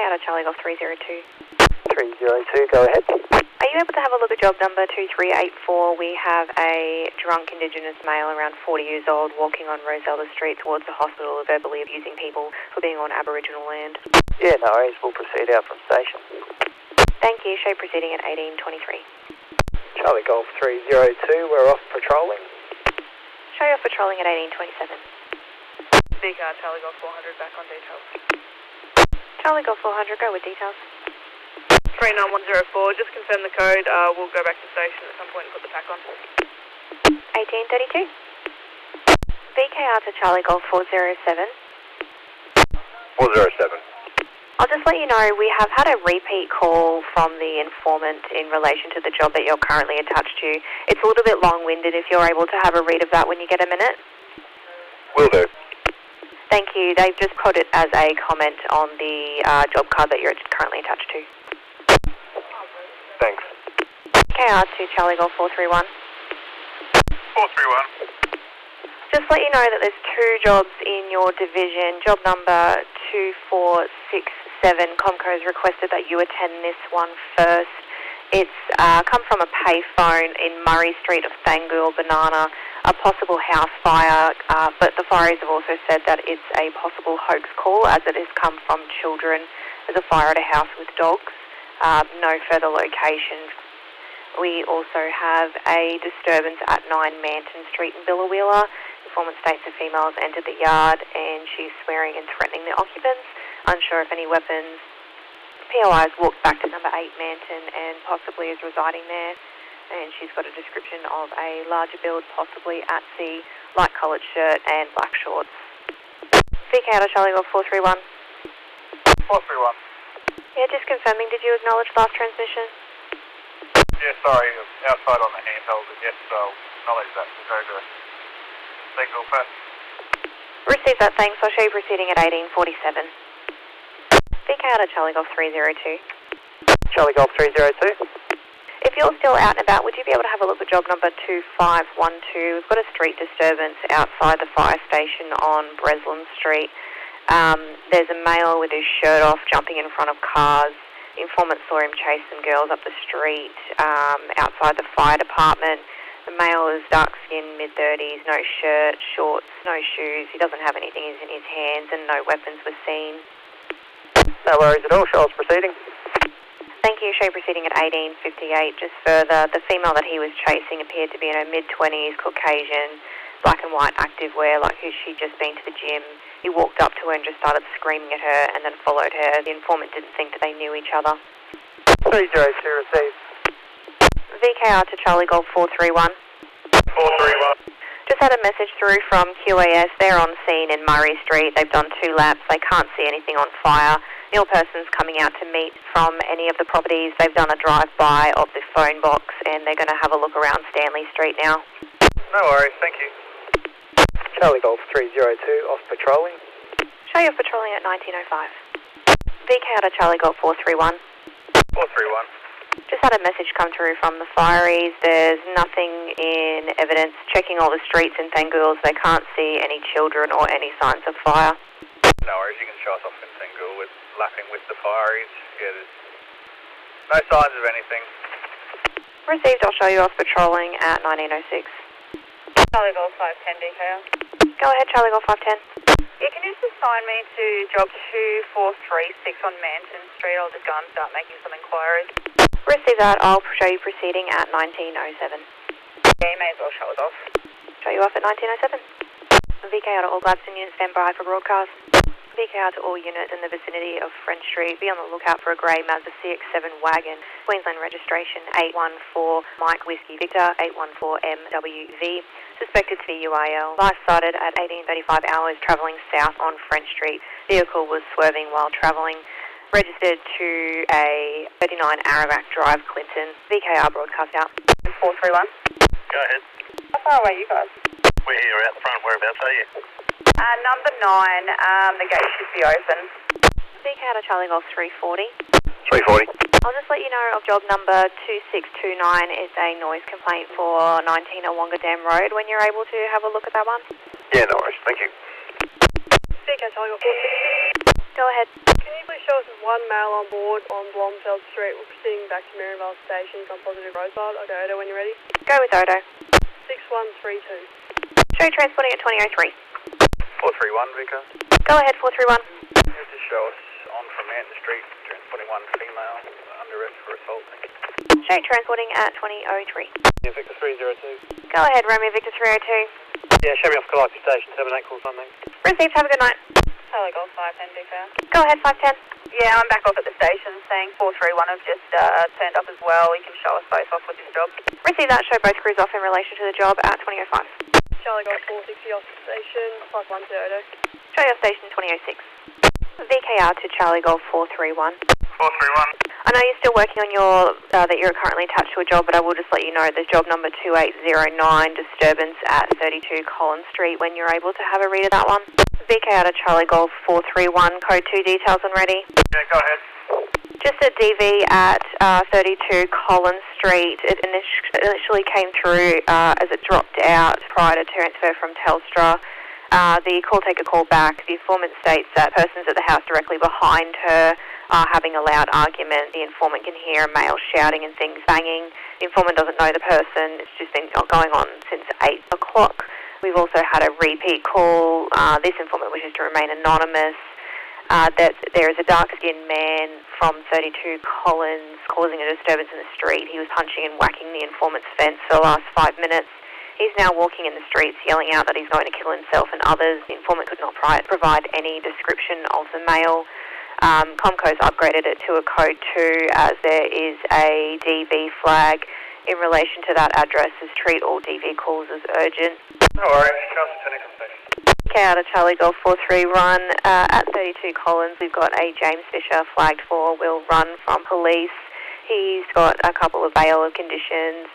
out of Charlie Golf 302. 302, go ahead. Are you able to have a look at job number 2384? We have a drunk Indigenous male around 40 years old walking on Rosella Street towards the hospital, verbally abusing people for being on Aboriginal land. Yeah, no worries, we'll proceed out from station. Thank you. Show proceeding at 1823. Charlie Golf 302, we're off patrolling. Show you off patrolling at 1827. Big Charlie Golf 400 back on details. Charlie Golf 400, go with details. 39104, just confirm the code. We'll go back to station at some point and put the pack on. 1832. VKR to Charlie Golf 407. 407. I'll just let you know, we have had a repeat call from the informant in relation to the job that you're currently attached to. It's a little bit long-winded. If you're able to have a read of that when you get a minute. Will do. Thank you. They've just put it as a comment on the job card that you're currently attached to. Thanks. KR to Charlie Golf 431. 431. Just let you know that there's two jobs in your division. Job number 2467. Comco's requested that you attend this one first. It's come from a payphone in Murray Street of Thangool, Banana, a possible house fire, but the fireys have also said that it's a possible hoax call as it has come from children. There's a fire at a house with dogs. No further locations. We also have a disturbance at 9 Manton Street in Billawheeler. Informant states a female has entered the yard and she's swearing and threatening the occupants. Unsure if any weapons. POI has walked back to number 8 Manton and possibly is residing there. And she's got a description of a larger build, possibly at sea, light coloured shirt and black shorts. VK out of Charlie Golf 431. 431. Yeah, just confirming, did you acknowledge last transmission? Yeah, sorry, outside on the handheld, but yes, I'll acknowledge that. We'll go to single first. Receive that, thanks. I'll show you proceeding at 1847. VK out of Charlie Golf 302. Charlie Golf 302. If you're still out and about, would you be able to have a look at job number 2512? We've got a street disturbance outside the fire station on Breslin Street. There's a male with his shirt off jumping in front of cars. Informant saw him chase some girls up the street outside the fire department. The male is dark-skinned, mid-30s, no shirt, shorts, no shoes. He doesn't have anything in his hands and no weapons were seen. No worries at all. Show us proceeding. Thank you. Show proceeding at 1858. Just further, the female that he was chasing appeared to be in her mid-20s, Caucasian, black and white activewear, like she'd just been to the gym. He walked up to her and just started screaming at her and then followed her. The informant didn't think that they knew each other. 302 received. VKR to Charlie Golf 431. 431. Just had a message through from QAS. They're on scene in Murray Street. They've done 2 laps. They can't see anything on fire. The ill person's coming out to meet from any of the properties. They've done a drive-by of the phone box and they're going to have a look around Stanley Street now. No worries, thank you. Charlie Golf 302 off patrolling. Show you off patrolling at 1905. VK out of Charlie Golf 431. 431. Just had a message come through from the fireys. There's nothing in evidence. Checking all the streets in Thangool, they can't see any children or any signs of fire. No worries, you can show us off in Thangool with lapping with the fireys. Yeah, there's no signs of anything. Received, I'll show you off patrolling at 1906. Charlie Golf 510 DKR. Go ahead, Charlie Golf 510. Yeah, can you just assign me to job 2436 on Manton Street? I'll just go and start making some inquiries. Receive that, I'll show you proceeding at 1907. Yeah, you may as well show us off. Show you off at 1907. VKR to all Gladstone units, stand by for broadcast. VKR to all units in the vicinity of French Street. Be on the lookout for a grey Mazda CX-7 wagon. Queensland registration 814 Mike Whiskey Victor 814 MWV. Suspected to be UIL. Life sighted at 1835 hours travelling south on French Street. Vehicle was swerving while travelling. Registered to a 39 Ararat Drive, Clinton. VKR broadcast out. 431. Go ahead. How far away are you guys? We're here out the front. Whereabouts are you? Number 9, the gate should be open. VK out of Charlie Golf 340. 340. I'll just let you know of job number 2629 is a noise complaint for 19 Awonga Dam Road when you're able to have a look at that one. Yeah, no worries. Thank you. VK Charlie Golf 460. Go ahead. Can you please show us why one male on board on Blomfeld Street. We're proceeding back to Maryvale Station on positive roadside. Okay, Odo, when you're ready. Go with Odo. 6132. Show transporting at 2003. 431, Vicar. Go ahead, 431. Just show us on from Manton Street, transporting one female under arrest for assault. Show transporting at 2003. Yeah, Victor 302. Go ahead, Romeo Victor 302. Yeah, show me off Gladstone Station, 78 call something. Received, have a good night. Hello, Golf 510, Vicar. Go ahead, 510. Yeah, I'm back off at the station saying 431 have just turned up as well. You can show us both off with this job. Receive that, show both crews off in relation to the job at 2005. Charlie Golf 460 off the station, plus 1 to Odo. Show your station 2006. VKR to Charlie Golf 431. 431. I know you're still working on your, that you're currently attached to a job, but I will just let you know there's job number 2809, disturbance at 32 Collins Street, when you're able to have a read of that one. VKR to Charlie Golf 431, code 2 details when ready. Yeah, go ahead. Just a DV at 32 Collins Street. It initially came through as it dropped out prior to transfer from Telstra. The call taker called back. The informant states that persons at the house directly behind her are having a loud argument. The informant can hear a male shouting and things banging. The informant doesn't know the person. It's just been going on since 8 o'clock. We've also had a repeat call. This informant wishes to remain anonymous. That there is a dark-skinned man from 32 Collins causing a disturbance in the street. He was punching and whacking the informant's fence for the last 5 minutes. He's now walking in the streets yelling out that he's going to kill himself and others. The informant could not provide any description of the male. Comco's upgraded it to a code 2 as there is a DV flag in relation to that address as treat all DV calls as urgent. No worries, Charles Technical Station. Out of Charlie Golf 431 at 32 Collins, we've got a James Fisher flagged for will run from police. He's got a couple of bail of conditions,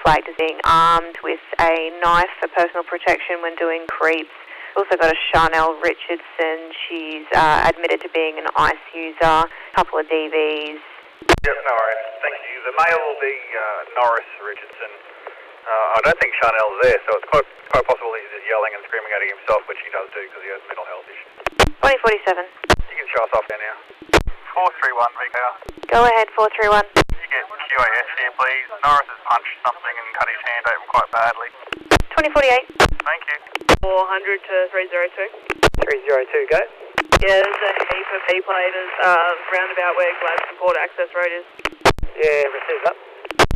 flagged as being armed with a knife for personal protection when doing creeps. We've also got a Charnel Richardson. She's admitted to being an ICE user, a couple of DVs. Yep, no worries. Thank you. The male will be Norris Richardson. I don't think Charnel's there, so it's quite possible he's just yelling and screaming at himself, which he does do because he has mental health issues. 2047. You can show us off there now. 431, VKR. Go ahead, 431. You get QAS here, please. Norris has punched something and cut his hand open quite badly. 2048. Thank you. 400 to 302. 302, go. Yeah, there's a heap of P-platers roundabout where Gladstone Port Access Road is. Yeah, receive that.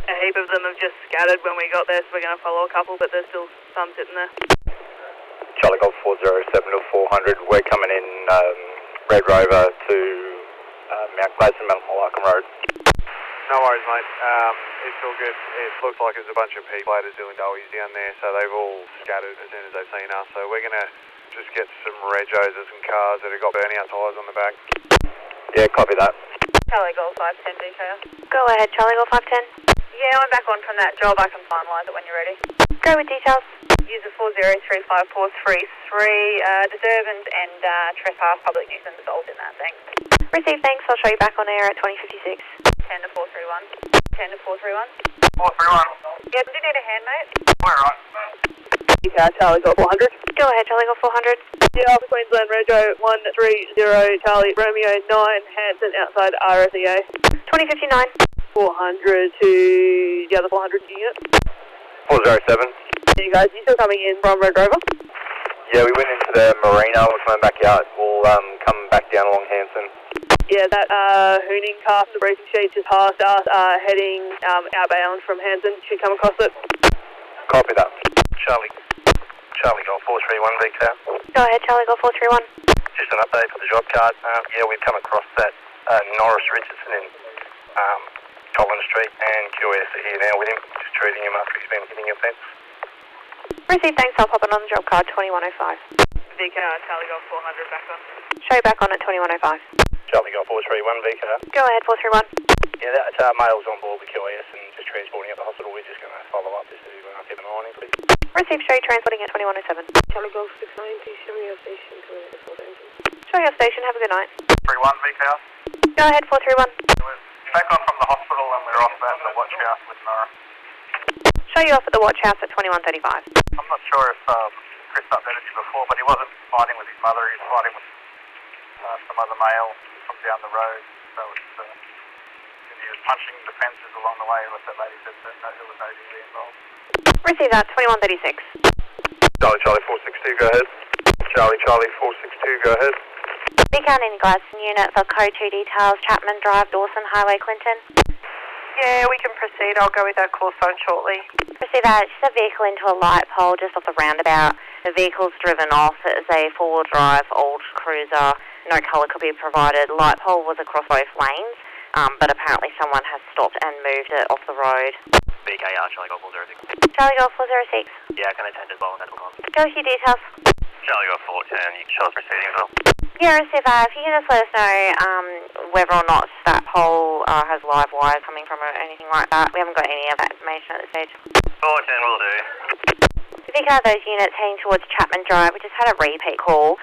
A heap of them have just scattered when we got there, so we're going to follow a couple, but there's still some sitting there. Charlie Golf 407 to 400. We're coming in Red Rover to Mount Gladstone, Mount Malacca Road. No worries, mate. It's all good. It looks like there's a bunch of P-platers doing doughies down there, so they've all scattered as soon as they've seen us. So we're going to just get some regos of some cars that have got burning out tyres on the back. Yeah, copy that. Charlie Golf 510, VKR. Go ahead, Charlie Golf 510. Yeah, I'm back on from that job. I can finalise it when you're ready. Go with details. User 4035433, disturbance and trespass, public nuisance assault in that, thanks. Receive, thanks. I'll show you back on air at 2056. 10 to 431. 10 to 431. 431. Yeah, do you need a hand, mate? We're right. Yeah, Charlie Golf 400. Go ahead, Charlie Golf 400. Yeah, off Queensland Rego 130 Charlie Romeo 9 Hanson outside RSEA. 2059. 400 to the other 400 unit. 407. You guys, you still coming in from Red Rover? Yeah, we went into the marina. We're coming back out. We'll come back down along Hanson. Yeah, that hooning car from the briefing sheet just passed us, heading outbound from Hanson. Should come across it. Copy that. Charlie Golf 431, VKR. Go ahead, Charlie Golf 431. Just an update for the job card. Yeah, we've come across that Norris Richardson in Collins Street, and QS are here now with him, just treating him after he's been hitting a fence. Receive, thanks. I'll pop it on the job card 2105. VKR, Charlie Golf 400 back on. Show you back on at 2105. Charlie Golf 431, VKR. Go ahead, 431. Yeah, that's male's on board with QS and just transporting at the hospital. We're just going to follow up just to keep an eye on him, please. Receive, show you transporting at 2107. Charlie Golf 690, show me your station to the Ford engine. Show your station. Have a good night. 31, VKR. Go ahead, 431. Back on from the hospital and we're off at the watch house with Nora. Show you off at the watch house at 2135. I'm not sure if Chris updated you before, but he wasn't fighting with his mother. He was fighting with some other male from down the road, so it's he was punching the fences along the way, but that lady said that there was no DV involved. Receive that, 2136. Charlie 462, go ahead. Charlie 462, go ahead. Beacon in Gladstone unit for code 2 details, Chapman Drive, Dawson Highway, Clinton. Yeah, we can proceed. I'll go with that call sign shortly. Receive that, just a vehicle into a light pole just off the roundabout. The vehicle's driven off. It is a four-wheel drive old cruiser. No colour could be provided. Light pole was across both lanes, but apparently someone has stopped and moved it off the road. BKR, Charlie Golf 406. Charlie Golf 406. Yeah, can I attend as well? Go with your details. Charlie Golf 410, you can show us proceeding as well. Yeah, receive that. If you can just let us know whether or not that pole has live wires coming from it or anything like that. We haven't got any of that information at this stage. 410 will do. I think those units heading towards Chapman Drive, we just had a repeat call.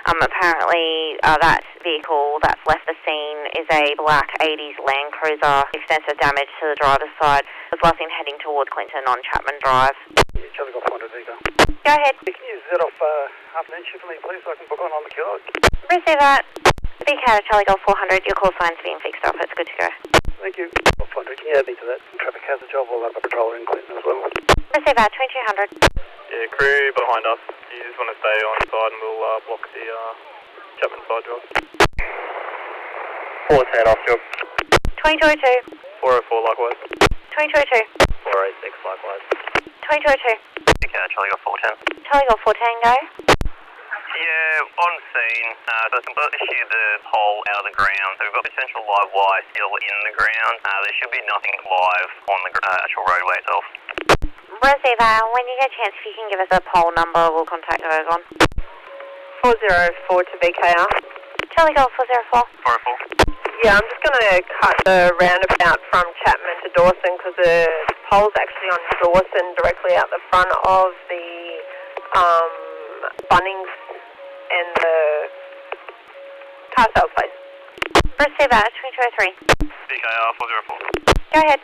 Apparently that vehicle that's left the scene is a black 80s Land Cruiser. Extensive damage to the driver's side. Was last seen heading towards Clinton on Chapman Drive. Yeah, Charlie got 400 Vega. Go ahead. Can you set off afternoon shift for me, please, so I can book on the kilo? Receive that. Big Cat, Charlie Golf 400. Your call sign's being fixed up. It's good to go. Thank you. 400, can you add me to that? Traffic has a job. We'll have a patroller in Clinton as well. Receive that. 2200. Yeah, crew behind us. You just want to stay on side and we'll block the Chapman side job. 410 off job. 2202. 404 likewise. 2202. 486 likewise. 2202. BKR, Charlie Golf 410. Charlie Golf 410, go. Yeah, on scene, so it's completely sheared the pole out of the ground, so we've got potential live wire still in the ground. There should be nothing live on the actual roadway itself. Receive that. When you get a chance, if you can give us a pole number, we'll contact Ergon. 404 to BKR. Charlie Golf 404. 404. Yeah, I'm just going to cut the roundabout from Chapman to Dawson because the pole's actually on Dawson directly out the front of the Bunnings and the car sales place. Receive that. 2203. BKR 404. Go ahead.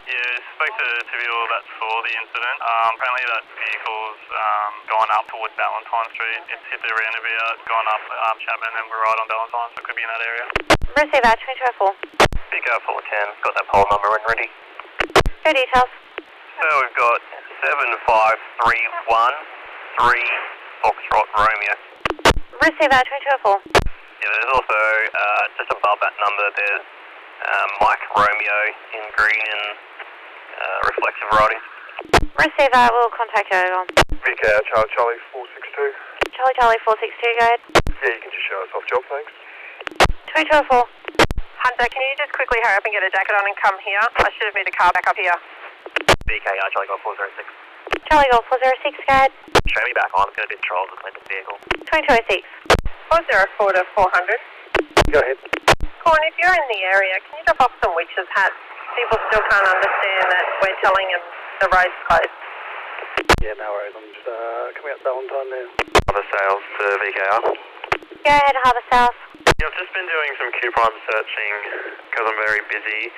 Yeah, spoke to Tibial, that's for the incident. Apparently that vehicle's gone up towards Valentine Street. It's hit the roundabout, gone up Chapman, and we're right on Valentine, so it could be in that area. Receive that. 2204. BKR 410, got that pole number when ready. Go details. So we've got 75313 Foxtrot Romeo. Receive that. 2204. Yeah, there's also, just above that number, there's Mike Romeo in green and reflective writing. Receive that. We'll contact Ergon. VK Charlie 462. Charlie 462, go ahead. Yeah, you can just show us off job, thanks. 2204. Hunter, can you just quickly hurry up and get a jacket on and come here? I should have moved the car back up here. BKR Charlie Golf 406. Charlie Golf 406, go ahead. Show me back on, I'm going to do control of the Clinton vehicle. 2206. 404 to 400. Go ahead. Corn, if you're in the area, can you drop off some witches' hats? People still can't understand that we're telling them the road's closed. Yeah, no worries. I'm just coming out Valentine now. Other sales to VKR. Go ahead, Harbour South. Yeah, I've just been doing some Q-Prime searching because I'm very busy.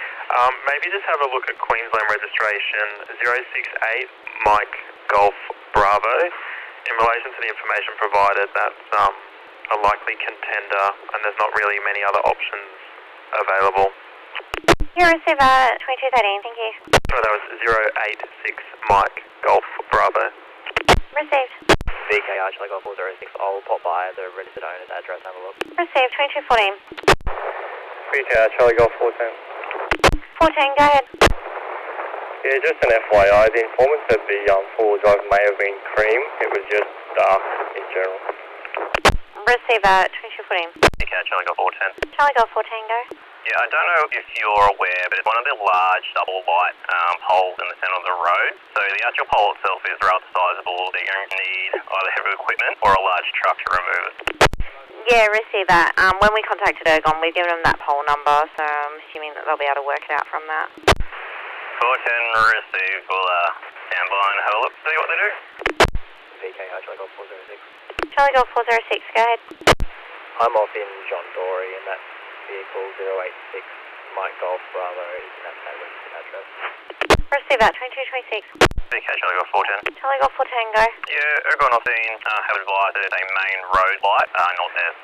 Maybe just have a look at Queensland registration 068 Mike Golf Bravo. In relation to the information provided, that's a likely contender and there's not really many other options available. You receive that at 2213, thank you. So that was 086 Mike Golf Bravo. Received. VKR Charlie Golf 406, I'll pop by the registered owner's address and have a look. Received, 2214. VK Charlie Golf 410. 14, go ahead. Yeah, just an FYI, the informant said the four-wheel drive may have been cream. It was just dark in general. Receive that, 2214. VKR Charlie Golf 410. Charlie Golf 14, go. Yeah, I don't know if you're aware, but it's one of the large double light poles in the centre of the road. So the actual pole itself is rather sizable. They're going to need either heavy equipment or a large truck to remove it. Yeah, receive that. When we contacted Ergon, we've given them that pole number, so I'm assuming that they'll be able to work it out from that. 410 received. We'll stand by and have a look, see what they do. VKR Charlie Golf 406. Charlie Golf 406, go ahead. I'm off in John Dory, and that vehicle 086 Mike Golf Bravo is in that same registered address. Receive that, 2226. VKR Charlie Golf 410. Charlie Golf 410, go. Yeah, Ergon I've seen have advised that it's a main road light, not there.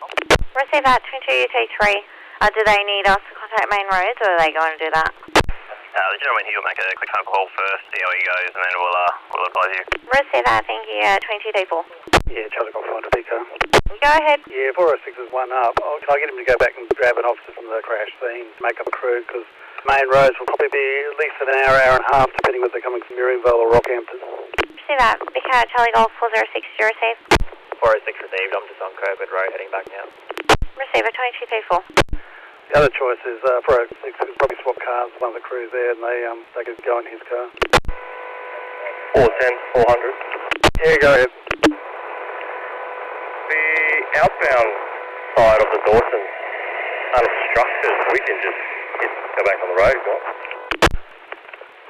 Receive that, 2223. Do they need us to contact main roads, or are they going to do that? The gentleman here will make a quick phone call first, see how he goes, and then we'll advise you. Receive that, thank you. 22D4. Yeah, Charlie Golf 400 Vicar. Go ahead. Yeah, 406 is one up. I'll try to get him to go back and grab an officer from the crash scene, make up a crew, because main roads will probably be at least an hour, hour and a half, depending whether they're coming from Murrayville or Rockhampton. See that. Vicar Charlie Golf 406, did you receive? 406 received, I'm just on Coburn Road heading back now. Receiver 2234. The other choice is 406 could probably swap cars with one of the crews there, and they could go in his car. 410, 400. Yeah, go ahead. The outbound side of the Dawson's unobstructed. We can just go back on the road, what?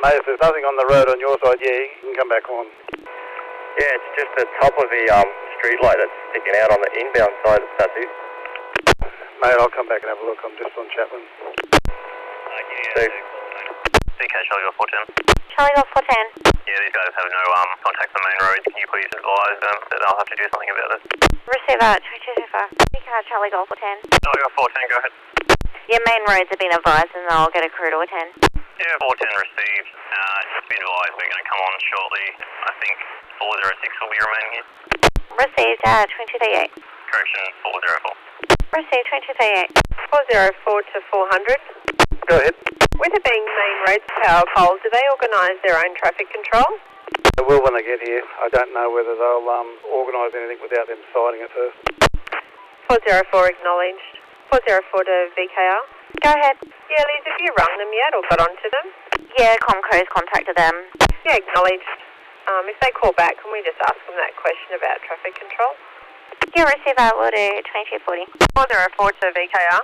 Mate, if there's nothing on the road on your side, yeah, you can come back on. Yeah, it's just the top of the street light that's sticking out on the inbound side. That's it. Mate, I'll come back and have a look. I'm just on Chapman. CK Charlie Golf 410. Charlie Golf 410. Yeah, these guys have no contact on the main road. Can you please advise them that they'll have to do something about this? Receiver 2224. Vicar Charlie Golf 410. Charlie Golf 410, go ahead. Yeah, main roads have been advised and they'll get a crew to attend. Yeah, 410 received. Just be advised we're going to come on shortly. I think 406 will be remaining here. Received 2238. Correction, 404. Received 2238. 404 to 400. Go ahead. With it being main roads power pole, do they organise their own traffic control? They will when they get here. I don't know whether they'll organise anything without them deciding it first. 404 acknowledged. 404 to VKR. Go ahead. Yeah, Liz, have you rung them yet or got onto them? Yeah, Comco's contacted them. Yeah, acknowledged. If they call back, can we just ask them that question about traffic control? Yeah, receiver, we'll do 2240. 404 to VKR.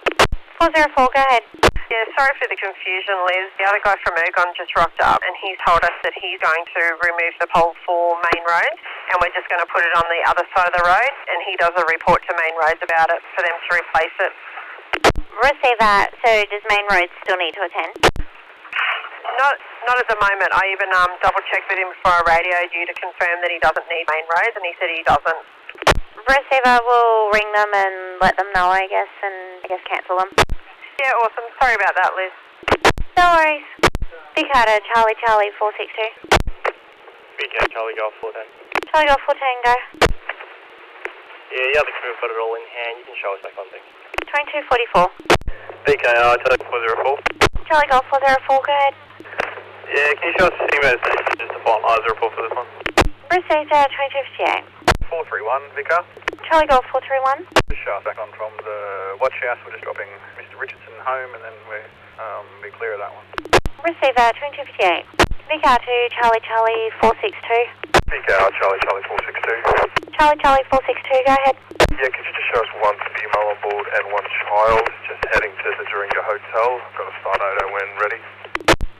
404, go ahead. Yeah, sorry for the confusion, Liz. The other guy from Ergon just rocked up and he's told us that he's going to remove the pole for main road and we're just going to put it on the other side of the road and he does a report to main roads about it for them to replace it. Receive that. So does main roads still need to attend? Not at the moment. I even double checked with him before I radioed you to confirm that he doesn't need main roads and he said he doesn't. Receiver, we'll ring them and let them know, I guess, and cancel them. Yeah, awesome. Sorry about that, Liz. No worries. Big Carter, Charlie 462. BK Charlie Golf 410. Charlie Golf 410, go. Yeah, the other crew have got it all in hand. You can show us back on things. 2244. BKR Charlie 404. Charlie Golf 404, go ahead. Yeah, can you show us the email station just to finalise the report for this one? Received 2258. 431, Vicar. Charlie Golf 431. Just show us back on from the watch house. We're just dropping Mr. Richardson home and then we're be clear of that one. Received 2258. Vicar to Charlie 462. BKR Charlie 462. Charlie 462, go ahead. Yeah, could you just show us one female on board and one child just heading to the Doringa Hotel? I've got a start Odo when ready.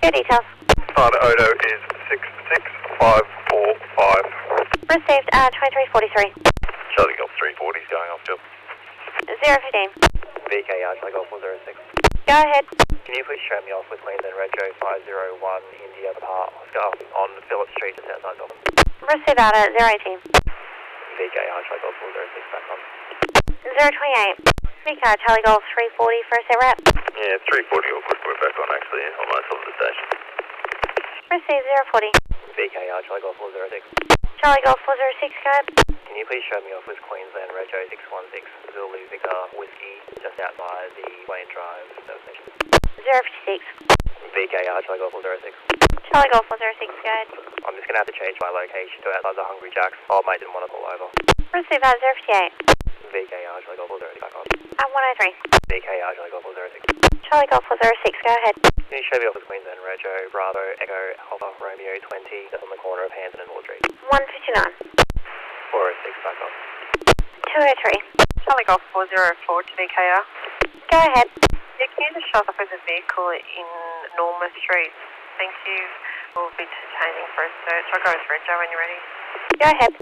Your details. Start Odo is 66545. Received 2343. Charlie Golf 340 is going off job. 015. VKR Charlie Golf 406. Go ahead. Can you please show me off with Queensland Retro 501 India Park on Phillip Street just outside Melbourne? Received out at 018. VKR Charlie Golf 406 back on. 028. Vicar Charlie Golf 340 for a set rep. Yeah, 340 all good. We're back on actually on my top of the station. Received 040. VKR Charlie Golf 406. Charlie Golf 406, go ahead. Can you please show me off with Queensland Retro 616 Zulu Vicar Whiskey just outside the Wayne Drive service station? 056. VKR Charlie Golf 406. Charlie Golf 406, go ahead. I'm just going to have to change my location to outside the Hungry Jacks. Oh, mate didn't want to pull over. Received at 058. VKR Charlie Golf 406 back on. At 103. VKR Charlie Golf 406. Charlie Golf 406, go ahead. Can you show me off with Queensland Retro Bravo Echo Alpha Romeo 20 that's on the corner of Hanson and Audrey? 159. 406 back on. 203. Charlie Golf 404 to VKR. Go ahead. Yeah, can you just show us off with a vehicle in Norma Street? Thank you. We'll be detaining for a search. I'll go with Red Joe when you're ready. Go ahead.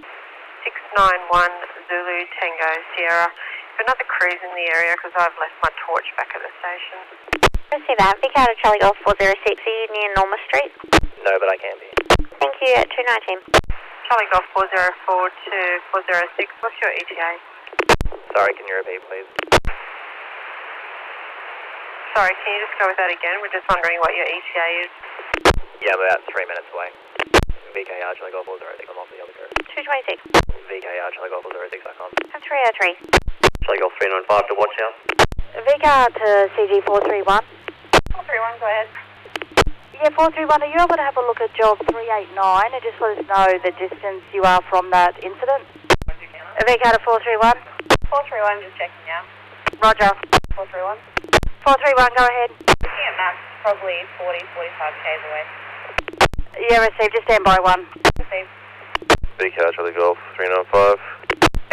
691 Zulu Tango Sierra. Another cruise in the area because I've left my torch back at the station. Receive that. Vicar to Charlie Golf 406. Are you near Norma Street? No, but I can be. Thank you at 219. Charlie Golf 404 to 406. What's your ETA? Sorry, can you repeat, please? Sorry, can you just go with that again? We're just wondering what your ETA is. Yeah, I'm about 3 minutes away. VKR, Charlie Golf 0, I think I'm off the other coast. 226. VKR, Charlie Golf 0, 6.com. I'm 303. Charlie Golf 395 to watch out. VCAR to CG431. 431, go ahead. Yeah, 431, are you able to have a look at job 389 and just let us know the distance you are from that incident? VCAR to 431. 431, just checking now. Roger. 431. 431, go ahead. Looking at maps, probably 40, 45 k's away. Yeah, received, just stand by one. Received. VCAR, Charlie Golf 395.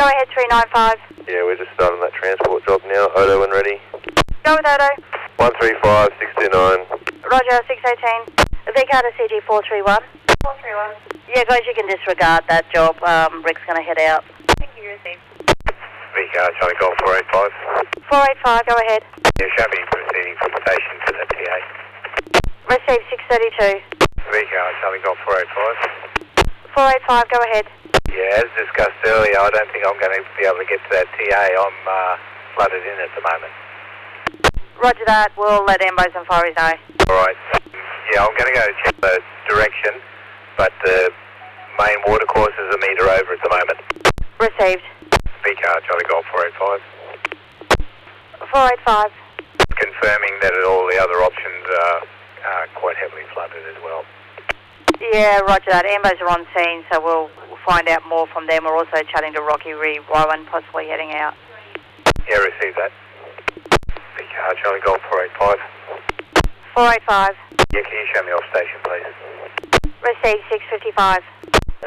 Go ahead, 395. Yeah, we're just starting that transport job now. Odo when ready. Go with Odo. 135, 629. Roger, 618. VCAR to CG431. 431. Yeah, guys, you can disregard that job. Rick's going to head out. Thank you, received. VCAR, Charlie Golf 485. 485, go ahead. You show me proceeding from station to the TA. Received, 632. VCAR, Charlie Golf 485. 485, go ahead. Yeah, as discussed earlier, I don't think I'm going to be able to get to that TA. I'm flooded in at the moment. Roger that. We'll let Ambos and Fireys know. Alright. Yeah, I'm going to go check the direction, but the main water course is a metre over at the moment. Received. VCAR, Charlie Golf 485. 485. Confirming that all the other options are quite heavily flooded as well. Yeah, roger that. Ambos are on scene, so we'll find out more from them. We're also chatting to Rocky Re, Rowan, possibly heading out. Yeah, receive that. VCAR, Charlie Golf 485. 485. Yeah, can you show me off station, please? Received, 655.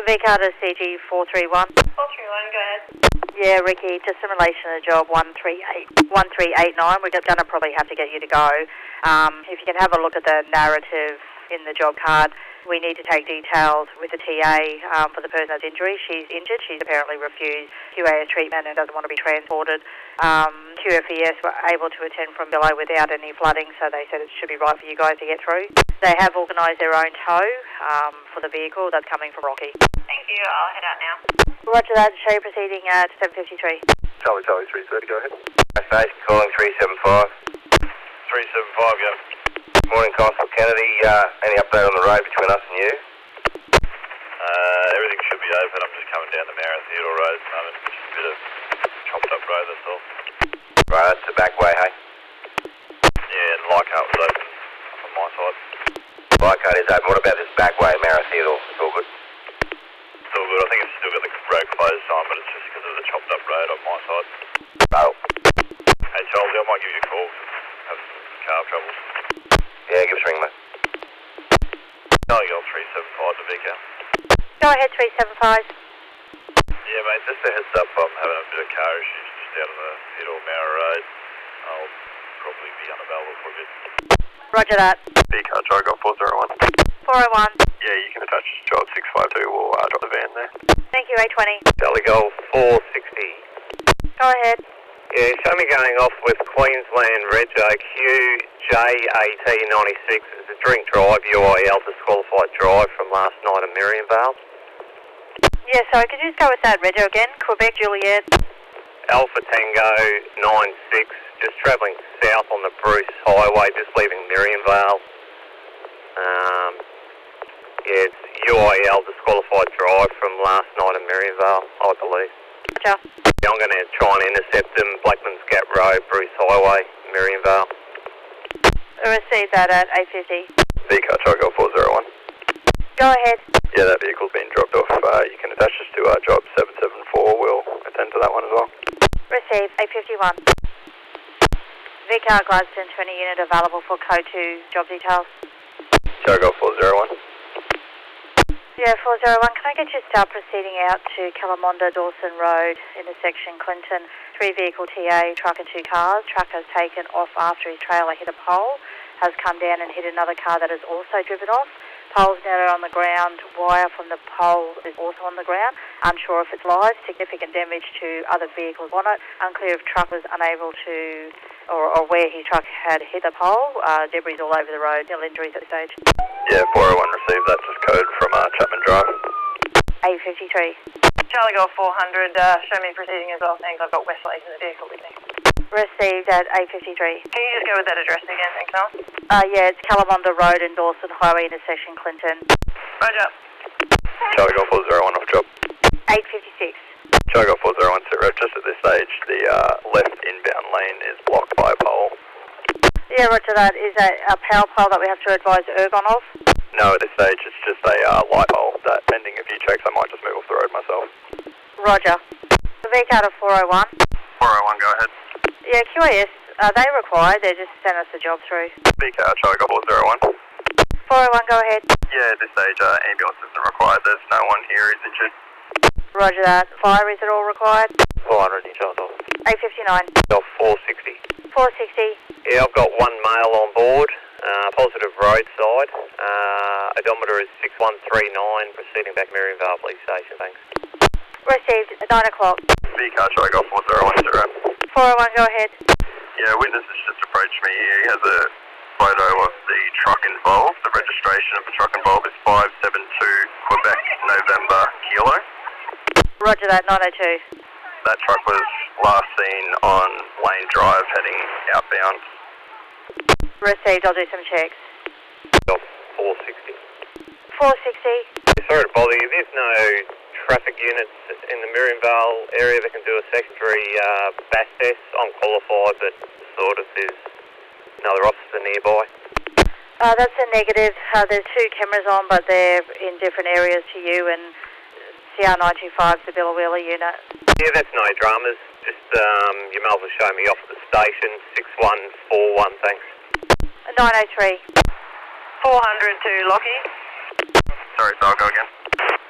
VCAR to CG431. 431, go ahead. Yeah, Ricky, just in relation to job 1389, we're going to probably have to get you to go. If you can have a look at the narrative in the job card, we need to take details with the TA for the person that's injured. She's injured. She's apparently refused QAS treatment and doesn't want to be transported. QFES were able to attend from below without any flooding, so they said it should be right for you guys to get through. They have organised their own tow for the vehicle that's coming from Rocky. Thank you, I'll head out now. Roger that. Show you proceeding at 7:53. Charlie 330, go ahead. Station calling 375. 375, go. Morning, Constable Kennedy. Any update on the road between us and you? Everything should be open. I'm just coming down the Mara Theodore Road at the moment. Just a bit of chopped up road, that's all. Right, that's the back way, hey? Yeah, and Leichhardt was open on my side. Leichhardt is open. What about this back way, Mara Theodore? It's all good. It's all good. I think it's still got the road closed sign, but it's just because of the chopped up road on my side. Oh. Hey, Charles, I might give you a call. Have some car troubles. Yeah, give us a ring, mate. Charlie Golf 375 to VCAR. Go ahead, 375. Yeah, mate, just a heads up, I'm having a bit of car issues just down on the Theodore Mara Road. I'll probably be unavailable for a bit. Roger that. VCAR, Charlie Golf 401. 401. Yeah, you can attach job 652, we'll drop the van there. Thank you, A20. Charlie Golf 460. Go ahead. Yeah, show me going off with Queensland Rego QJ1896. It's a drink drive, UIL disqualified drive from last night in Marianvale. Yeah, sorry, could you just go with that Rego again? Quebec, Juliet. Alpha Tango 96, just travelling south on the Bruce Highway, just leaving Marianvale. Yeah, it's UIL disqualified drive from last night in Marianvale, I believe. Roger. Yeah, I'm going to try and intercept them, Blackman's Gap Road, Bruce Highway, Marianvale. Receive that at 8:50. VCAR, Charlie Golf 401. Go ahead. Yeah, that vehicle's been dropped off. You can attach this to our job 774. We'll attend to that one as well. Receive 8:51. VCAR Gladstone 20 unit available for code 2 job details. Charlie Golf 401. Yeah, 401. Can I get you to start proceeding out to Calamonda Dawson Road, intersection Clinton? 3 vehicle TA, truck and 2 cars. Truck has taken off after his trailer hit a pole, has come down and hit another car that has also driven off. Pole's now on the ground. Wire from the pole is also on the ground. Unsure if it's live. Significant damage to other vehicles on it. Unclear if truck was unable to, or where his truck had hit the pole. Debris all over the road. No injuries at this stage. Yeah, 401 received. That's just code from Chapman Drive. 8:53. Charlie Golf 400, show me proceeding as well. Thanks, I've got Westlake in the vehicle with me. Received at 8:53. Can you just go with that address again, Excel? Yeah, it's Calamonda Road and Dawson Highway intersection, Clinton. Roger. Charlie Golf 401 off job. 8:56. Charlie Golf 401 sit rep. Just at this stage, the left inbound lane is blocked by a pole. Yeah, roger that. Is that a power pole that we have to advise Ergon of? No, at this stage, it's just a light pole that, pending a few checks, I might just move off the road myself. Roger. The VCAR to 401. 401, go ahead. Yeah, QAS, are they required? They just send us the job through. VCAR, Charlie Golf 401. 401, go ahead. Yeah, at this stage, ambulance isn't required. There's no one here who's injured. Roger that. Fire, is it all required? 400, New South Wales. 8:59. Got 460. 460. Yeah, I've got one male on board, positive roadside. Odometer is 6139, proceeding back Miriam Vale Police Station, thanks. Received at 9 o'clock. VCAR, Charlie Golf 401. 401, go ahead. Yeah, witness has just approached me here. He has a photo of the truck involved. The registration of the truck involved is 572 Quebec November Kilo. Roger that, 902. That truck was last seen on Lane Drive heading outbound. Received, I'll do some checks. 460. 460. Sorry to bother you, there's no traffic units in the Miriam Vale area that can do a secondary bass test. I'm qualified, but sort of there's another officer nearby. That's a negative. There's two cameras on, but they're in different areas to you, and CR925 is the Billa Wheeler unit. Yeah, that's no dramas. Just you may as well show me off at the station. 6141, thanks. 903. 400 to Lockie. Sorry, so I'll go again.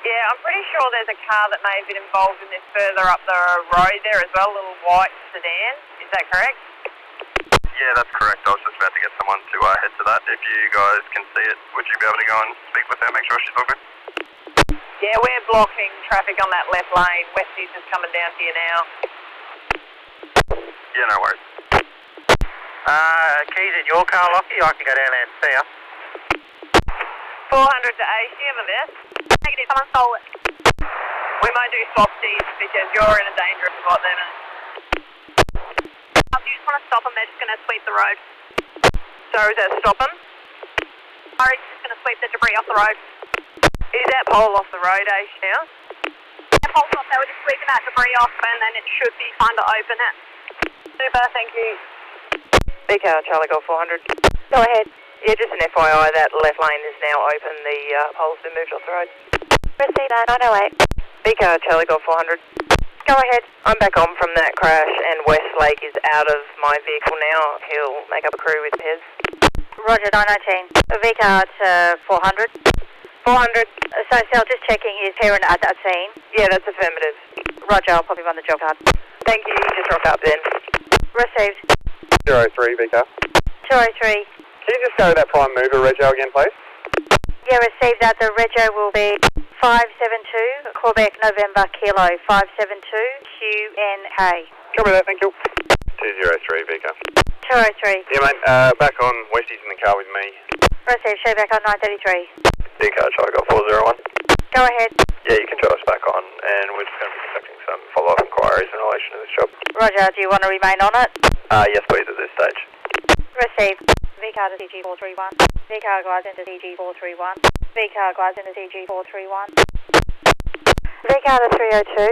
Yeah, I'm pretty sure there's a car that may have been involved in this further up the road there as well, a little white sedan. Is that correct? Yeah, that's correct. I was just about to get someone to head to that. If you guys can see it, would you be able to go and speak with her, make sure she's all good? Yeah, we're blocking traffic on that left lane. Westie's is coming down to you now. Yeah, no worries. Keys in your car, Lockie? I can go down there and see her. 400 to Ace, do you have a vest? Negative, someone stole it. We might do swap seats because you're in a dangerous spot there, man. You just want to stop them, they're just going to sweep the road. So is that stopping? Murray's just going to sweep the debris off the road. Is that pole off the road, Ace, now? That pole's off, they were just sweeping that debris off and then it should be fine to open it. Super, thank you. VCAR, Charlie Golf 400. Go ahead. Yeah, just an FYI, that left lane is now open. The pole's been moved off the road. Received at 908. VCAR, Charlie Golf 400. Go ahead. I'm back on from that crash and Westlake is out of my vehicle now. He'll make up a crew with Pez. Roger, 919. VCAR to 400. 400. So, Sal, just checking, is parent at that scene? Yeah, that's affirmative. Roger, I'll pop him on the job card. Thank you, just rock up then. Received. 03, VCAR. 203. Can you just go to that prime mover rego again, please? Yeah, received that. The rego will be 572 Quebec November Kilo 572 QNK. Copy that, thank you. 203, VCAR. 203. Yeah, mate, back on. Westie's in the car with me. Received. Show back on 933. VCAR, Charlie Golf 401. Go ahead. Yeah, you can show us back on, and we're just going to be conducting some follow-up inquiries in relation to this job. Roger, do you want to remain on it? Yes, please, at this stage. Received. VCAR to CG431. VCAR glides into CG431. VCAR glides into CG431. VCAR to 302.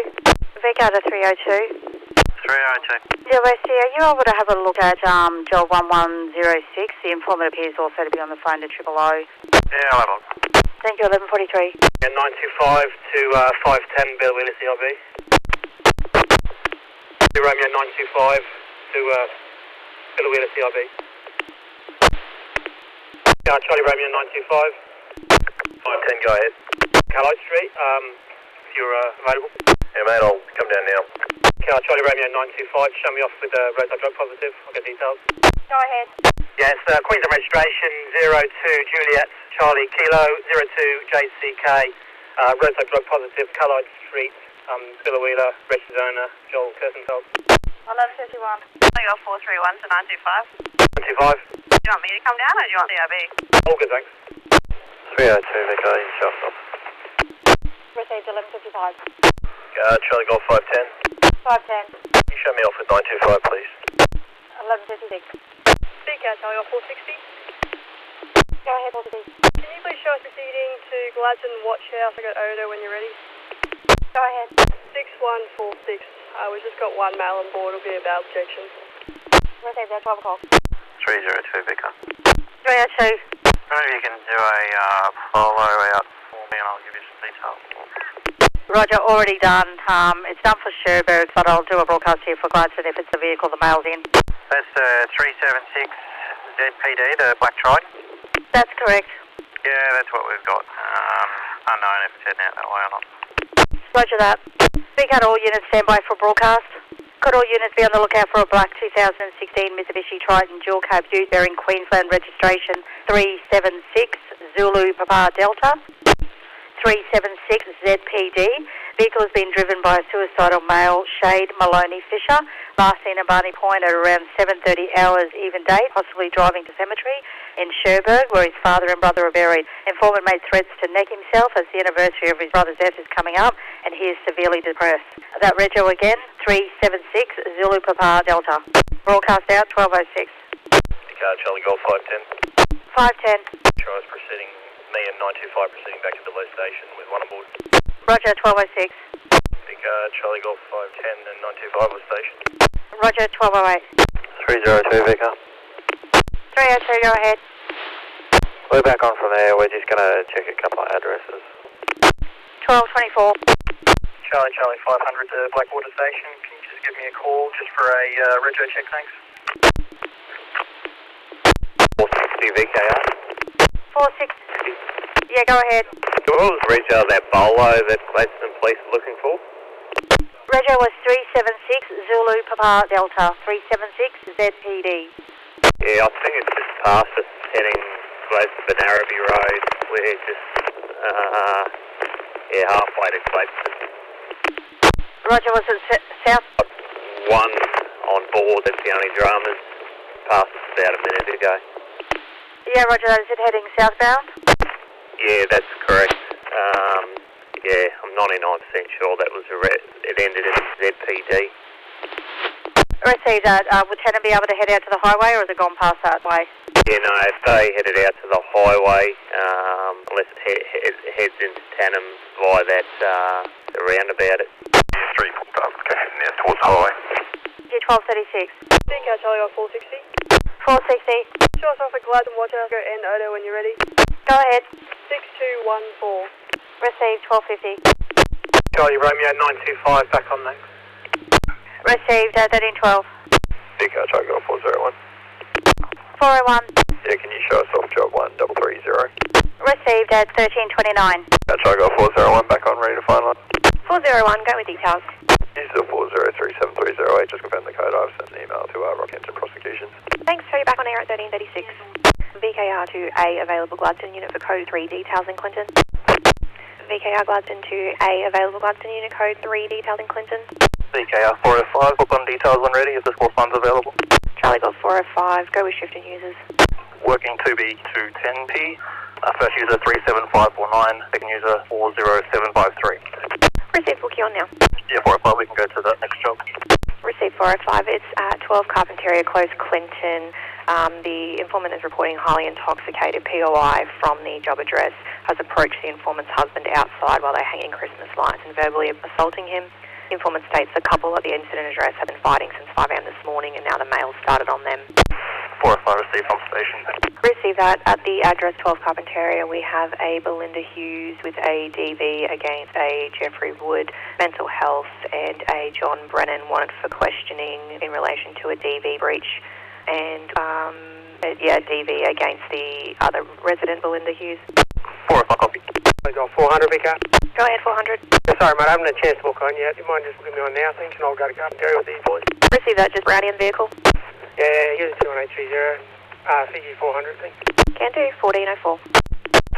VCAR to 302. 302. Yeah, Westie, are you able to have a look at job 1106? The informant appears also to be on the phone to 000. Yeah, I'll have a look. Thank you, 1143. Yeah, 925 to 510 Bill Wheeler CIB. Romeo 925 to Bill Wheeler CIB. Yeah, Charlie Romeo 925. 510, go ahead. Carlisle Street, if you're available. Yeah, mate, I'll come down now. Charlie Romeo 925, show me off with the roadside drug positive. I'll get details. Go ahead. Yeah, it's Queensland registration 02 Juliet Charlie Kilo 02 JCK. Roadside drug positive, Carlisle Street, Billa Wheeler, registered owner Joel Kirstenfeld. 1151. I got 431 to 925. 925. Do you want me to come down or do you want CIB? All good, thanks. 302, VCAR, in Sheffield. Received 1155. Charlie Golf 510. 510. Can you show me off with 925, please? 1156. VK Charlie Golf 460. Go ahead, 460. Can you please show us proceeding to Gladstone Watch House? I got Odo when you're ready. Go ahead. 6146. We've just got one male on board. It'll be a bail objection. Receive that, 12 o'clock. 302 Vicar. 302. Maybe you can do a follow out for me and I'll give you some details. Roger, already done. It's done for Sherbrooke, but I'll do a broadcast here for Gladstone if it's the vehicle the mail's in. That's 376 ZPD, the Black Trident. That's correct. Yeah, that's what we've got. Unknown if it's heading out that way or not. Roger that. Speak out all units, stand by for broadcast. Could all units be on the lookout for a black 2016 Mitsubishi Triton dual cab ute bearing Queensland registration 376 Zulu Papa Delta 376 ZPD. Vehicle has been driven by a suicidal male, Shade Maloney Fisher, last seen at Barney Point at around 7:30 hours even date, possibly driving to cemetery in Sherbrooke, where his father and brother are buried. Informant made threats to neck himself as the anniversary of his brother's death is coming up, and he is severely depressed. That rego again, 376 Zulu Papa Delta. Broadcast out, 1206. Charlie Golf 510. 510. Sure, I was proceeding, me and 925 proceeding back to the low station with one on board. Roger, 1206. Charlie Golf 510 and 925 was station. Roger, 1208. 302 Vicar. 302, go ahead. We're back on from there, we're just going to check a couple of addresses. 1224. Charlie 500 to Blackwater Station. Can you just give me a call just for a rego check, thanks? 460 VKR. 460. Yeah, go ahead. What was the retail of that bolo that Gladstone Police are looking for? Rego was 376 Zulu Papa Delta, 376 ZPD. Yeah, I think it's just past us heading Gladstone Benaraby Road. We're just halfway to Gladstone. Roger, was it south? One on board, that's the only dramas. Passed us about a minute ago. Yeah, Roger, is it heading southbound? Yeah, that's correct. Yeah, I'm 99% sure that was it ended in ZPD. Received that. Would Tanner be able to head out to the highway, or has it gone past that way? Yeah, no, if they headed out to the highway, unless it heads into Tannum via that the roundabout. Yeah, 3 past, go heading out towards the highway. Yeah, 1236. VK Charlie Golf 460. 460. Show us off at Gladstone Watch House. Go and Odo when you're ready. Go ahead. 6214. Received, 1250. Charlie Romeo 925 back on next. Received, 1312. VKR Charlie Golf 401. 401. Yeah, can you show us off job 1330? Received, 1329. Charlie Golf 401, back on, ready to finalise. 401, go with details. Use the 403738, just confirm the code. I've sent an email to Rockhampton Prosecutions. Thanks, so you're back on air at 1336. VKR to A, available Gladstone unit for code 3, details in Clinton. VKR Gladstone to A, available Gladstone unit code 3, details in Clinton. VKR 405, book on details when ready, if there's more funds available. Charlie Golf 405, go with shifting users. Working 2B to 10P, first user 37549, second user 40753. Receive bookie on now. Yeah, 405, we can go to the next job. Receive 405, it's 12 Carpentaria Close, Clinton. The informant is reporting highly intoxicated. POI from the job address has approached the informant's husband outside while they're hanging Christmas lights and verbally assaulting him. The informant states the couple at the incident address have been fighting since 5 a.m. this morning, and now the mail started on them. 405, received from station. Receive that. At the address 12 Carpentaria, we have a Belinda Hughes with a DV against a Jeffrey Wood, mental health, and a John Brennan wanted for questioning in relation to a DV breach. And, DV against the other resident, Belinda Hughes. 405, copy. I got 400 VK. Go ahead, 400. Sorry, mate, I haven't had a chance to book on yet. You mind just booking me on now, thanks, and I'll go to Carpentaria with these boys. Receive that, just Brownie and vehicle. Yeah, here's 21830. Fiji 400, thanks. Can do, 1404.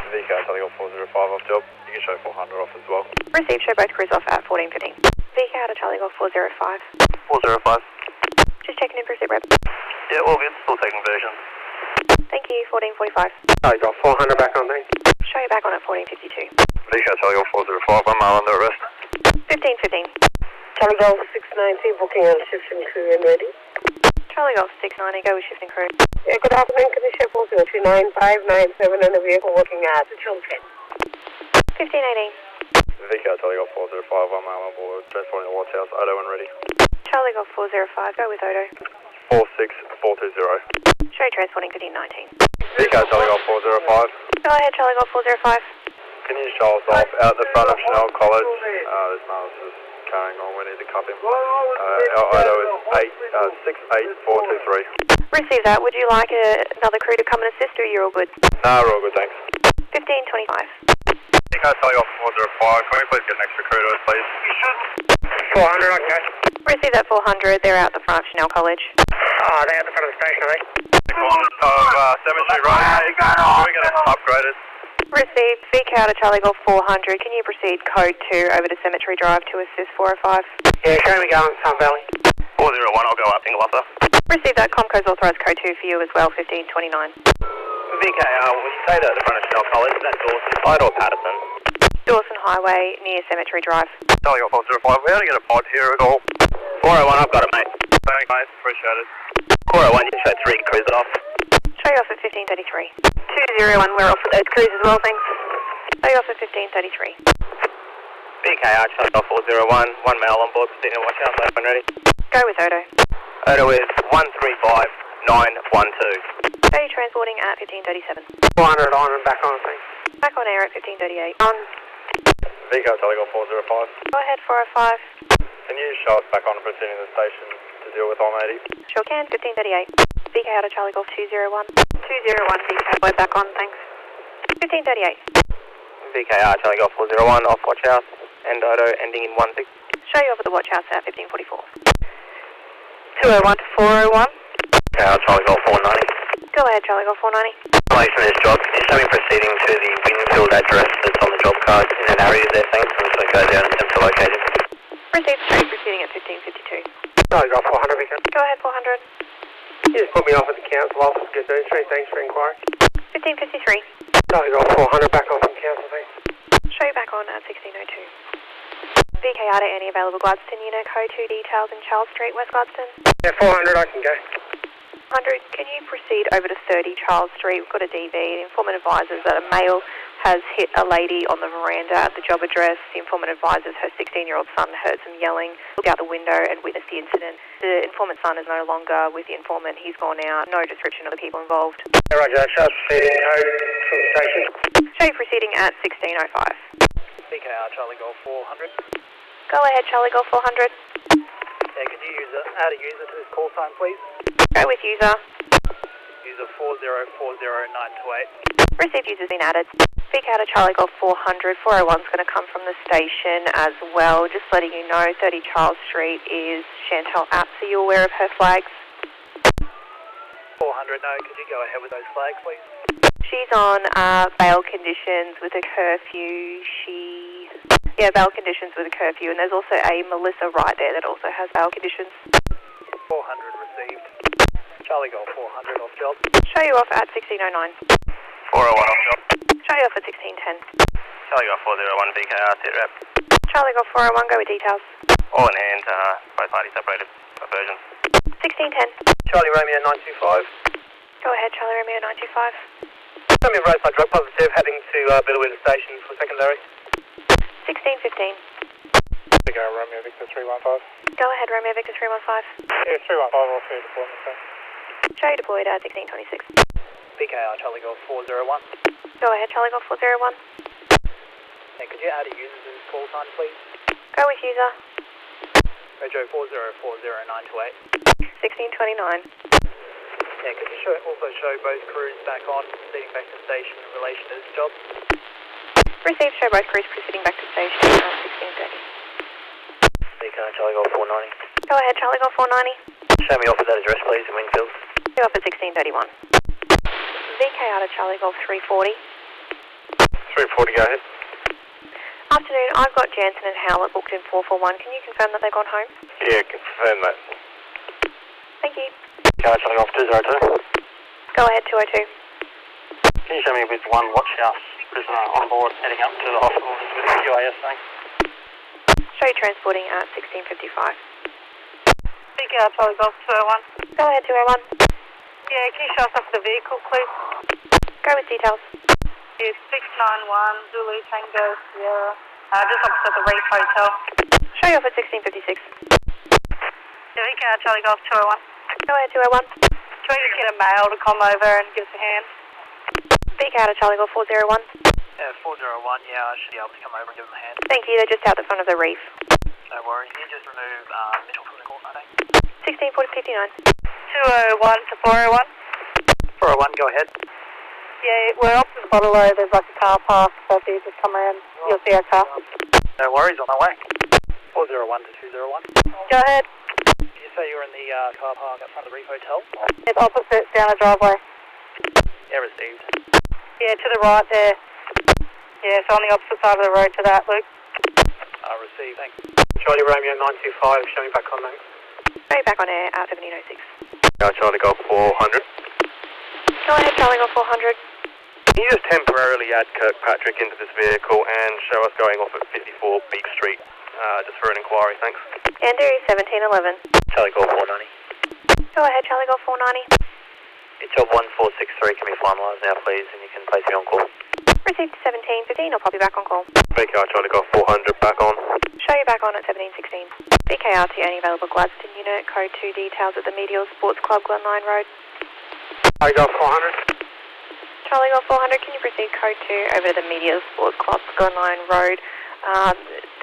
VKR Charlie Golf 405 off job. You can show 400 off as well. Receive, show both crews off at 1415. VKR to Charlie Golf 405. 405. Just checking in for sit rep. Yeah, all good. Still taking versions. Thank you, 1445. I got 400 back on, thanks. Show you back on at 1452. VKR Charlie Golf 405. I'm under arrest. 1515. Charlie Golf 690, booking on shift and crew and ready. Charlie Golf 690, go with shifting crew. Yeah, good afternoon, Commissioner 4029597 and the vehicle working at the Chilton. 1518. VK Charlie Golf 405, I'm on board, transporting the Watch House, Odo and ready. Charlie Golf 405, go with Odo. 46420. Show transporting good in 19. VK Charlie Golf 405. Go ahead, Charlie Golf 405. Can you show us off out the front of Chanel College? This man's just carrying on, we need to cup him. Our Odo is 68423. Receive that. Would you like another crew to come and assist, or you're all good? Nah, we're all good, thanks. 1525. VK Charlie Golf 405, can we please get an extra crew to us, please? 400, okay. Receive that 400. They're out the front of Chanel College. Oh, they're at the front of the station, are they? 400 of Cemetery Road. Can we get it upgraded? Received. VK out of Charlie Golf 400. Can you proceed code 2 over to Cemetery Drive to assist 405? Yeah, show me going, Sun Valley. 401, I'll go up, single officer. Receive that. Comco's authorised code 2 for you as well, 1529. VK, when you say that at the front of Chanel College, is that Dawson side or Patterson? Dawson Highway near Cemetery Drive. Charlie Golf 405, we ought to get a pod here at all. 401, I've got it, mate. Thanks, mate, appreciate it. 401, you show 3 cruise off. Show you off at 1533. 201, we're off for those crews as well, thanks. Show you off at 1533. VKR, Charlie Golf 401, 1 male on board, proceeding to Watch House, open ready. Go with Odo. Odo is 135912. Show you transporting at 1537. 400 on and back on, thanks. Back on air at 1538. On. VK Charlie Golf 405. Go ahead, 405. Can you show us back on and proceeding to the station to deal with Almighty? Sure can, 1538. VK out of Charlie Golf 201. 201, VK, we're back on, thanks. 1538. VKR, Charlie Golf 401, off Watch House, and Odo ending in 16. Show you over the Watch House at 1544. 201 to 401. VKR, Charlie Golf 490. Go ahead, Charlie Golf 490. Relation to this job, can you show me proceeding to the Winfield address that's on the job card in an area there, thanks? I'm just going to go down and attempt to locate it. Received straight proceeding at 1552. Charlie Golf 400, VK. Go ahead, 400. You just put me off at the council office, good news, thanks for inquiry. 1553. Charlie Golf 400, back on from council, thanks. Show you back on at 1602. VK out at any available Gladstone unit, code 2 details in Charles Street, West Gladstone. Yeah, 400, I can go. 100, can you proceed over to 30 Charles Street? We've got a DV. The informant advises that a male has hit a lady on the veranda at the job address. The informant advises her 16-year-old son heard some yelling, looked out the window and witnessed the incident. The informant's son is no longer with the informant. He's gone out. No description of the people involved. Yeah, roger, Charles proceeding, code from the station. Show you proceeding at 1605. VKR, Charlie Golf 400. Go ahead, Charlie Golf 400. Yeah, could you add a user to this call sign, please? Go with user. User 4040928. Received user's been added. Speak out of Charlie Golf 400. 401's going to come from the station as well. Just letting you know, 30 Charles Street is Chantal Apps. Are you aware of her flags? 400, no, could you go ahead with those flags, please? She's on bail conditions with a curfew. Bail conditions with a curfew. And there's also a Melissa right there that also has bail conditions. 400 received. Charlie Golf 400 off job. Show you off at 1609. 401 off job. Show you off at 1610. Charlie Golf 401, VKR, sit rep. Charlie Golf 401, go with details. All in hand, both parties separated versions. 1610. Charlie Romeo 925. Go ahead, Charlie Romeo 925. Tell me roadside drug positive heading to Billawheeler Station for secondary. 1615. VK Romeo Victor 315. Go ahead, Romeo Victor 315. Yeah, 315, all three deployment, sir. Show you deployed at 1626. VKR, Charlie Golf 401. Go ahead, Charlie Golf 401. Hey, could you add a user to this call sign, please? Go with user. Retro 4040928. 1629. Yeah, could you also show both crews back on, proceeding back to station in relation to this job? Received, show both crews proceeding back to station at 1630. VKR, Charlie Golf 490. Go ahead, Charlie Golf 490. Show me off at that address, please, in Winfield. Show off at 1631. VK out of Charlie Golf 340. 340, go ahead. Afternoon, I've got Jansen and Howlett booked in 441. Can you confirm that they've gone home? Yeah, confirm that. Thank you. VKR, Charlie Golf 202. Go ahead, 202. Can you show me with one Watch House prisoner on board heading up to the hospital with the UAS thing? Show you transporting at 1655. VK Charlie Golf 201. Go ahead, 201. Yeah, can you show us off the vehicle, please? Go with details. It's 691 Zulu Tango Sierra. Just opposite the Reef Hotel. Show you off at 1656. Yeah, VK Charlie Golf 201. Go ahead, 201. Can we just get a male to come over and give us a hand? VK out of Charlie Golf 401. Yeah, 401, yeah, I should be able to come over and give them a hand. Thank you, they're just out the front of the reef. No worries, you just remove Mitchell from the course, I think. 16:59. 201 to 401. 401, go ahead. Yeah, we're opposite the bottle road. There's like a car park, so if you just come around, you'll see our car. No worries, on my way. 401 to 201. Go ahead. Did you say you were in the car park at front of the Reef Hotel? It's opposite, down a driveway. Yeah, received. Yeah, to the right there. Yeah, so on the opposite side of the road to that, Luke. Received, thanks. Charlie Romeo 925, showing back on mate. Go back on air at 1706. Yeah, Charlie Golf 400. Go ahead, Charlie Golf 400. Can you just temporarily add Kirkpatrick into this vehicle and show us going off at 54 Beak Street, just for an inquiry, thanks. Can do, 1711. Charlie Golf 490. Go ahead, Charlie Golf 490. It's job 1463, can we finalise now please, and you can place me on call. Received 1715, I'll pop you back on call. VKR Charlie Golf 400, back on. Show you back on at 1716. VKR to any available Gladstone unit, code 2 details at the Medial Sports Club, Glenline Road. Charlie Golf 400. Charlie Golf 400, can you proceed code 2 over to the Medial Sports Club, Glenline Road?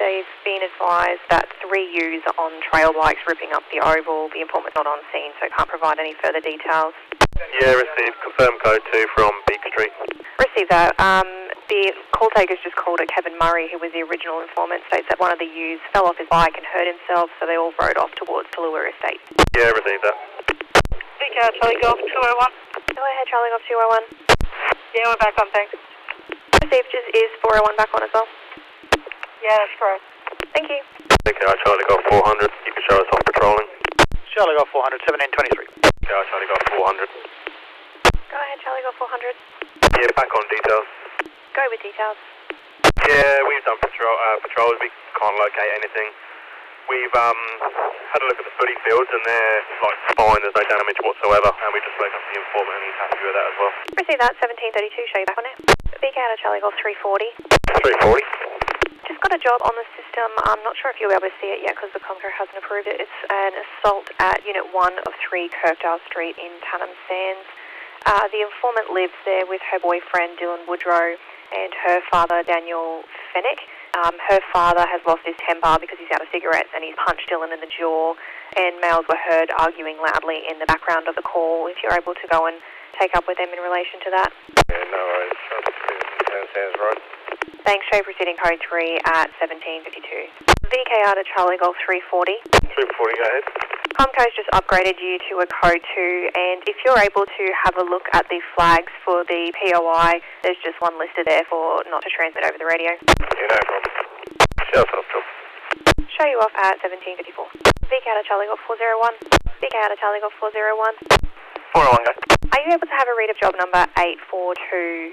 They've been advised that 3 U's are on trail bikes ripping up the oval. The informant's not on scene, so can't provide any further details. Yeah, received. Confirm code 2 from Beak Street. Received that. The call taker's just called it Kevin Murray, who was the original informant, states that one of the U's fell off his bike and hurt himself, so they all rode off towards Tallulah Estate. Yeah, received that. VK Charlie Golf 201. Go ahead, Charlie Golf 201. Yeah, we're back on, thanks. Received, is 401 back on as well? Yeah, that's correct. Thank you. VKR Charlie Golf 400, you can show us off patrolling. Charlie Golf 400, 1723. VKR Charlie Golf 400. Go ahead, Charlie Golf 400. Yeah, back on details. Go with details. Yeah, we've done patrols, we can't locate anything. We've had a look at the footy fields and they're like fine, there's no damage whatsoever, and we just spoke up to the informant and he's happy with that as well. Receive that, 1732, show you back on it. VK out of Charlie Golf 340. 340. Just got a job on the system. I'm not sure if you'll be able to see it yet because the Conqueror hasn't approved it. It's an assault at Unit 1 of 3 Kirkdale Street in Tannum Sands. The informant lives there with her boyfriend Dylan Woodrow and her father Daniel Fennick. Her father has lost his temper because he's out of cigarettes and he's punched Dylan in the jaw, and males were heard arguing loudly in the background of the call. If you're able to go and take up with them in relation to that. Yeah, no worries. Sands Road. Thanks, show proceeding code 3 at 1752. VKR to Charlie Golf 340. 340, go ahead. Comco's just upgraded you to a code 2, and if you're able to have a look at the flags for the POI, there's just one listed there for not to transmit over the radio. Yeah, no problem. Show us off, Joe. Show you off at 1754. VKR to Charlie Golf 401. VKR to Charlie Golf 401. 401, go. Are you able to have a read of job number 842?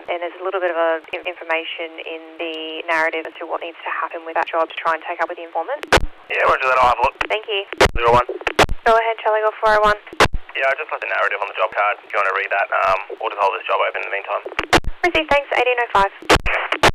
And there's a little bit of information in the narrative as to what needs to happen with that job to try and take up with the informant. Yeah, roger that, I'll have a look. Thank you. 01. Go ahead, Charlie Golf 401. Yeah, I just left the narrative on the job card. If you want to read that, we'll just hold this job open in the meantime. Received, thanks, 1805.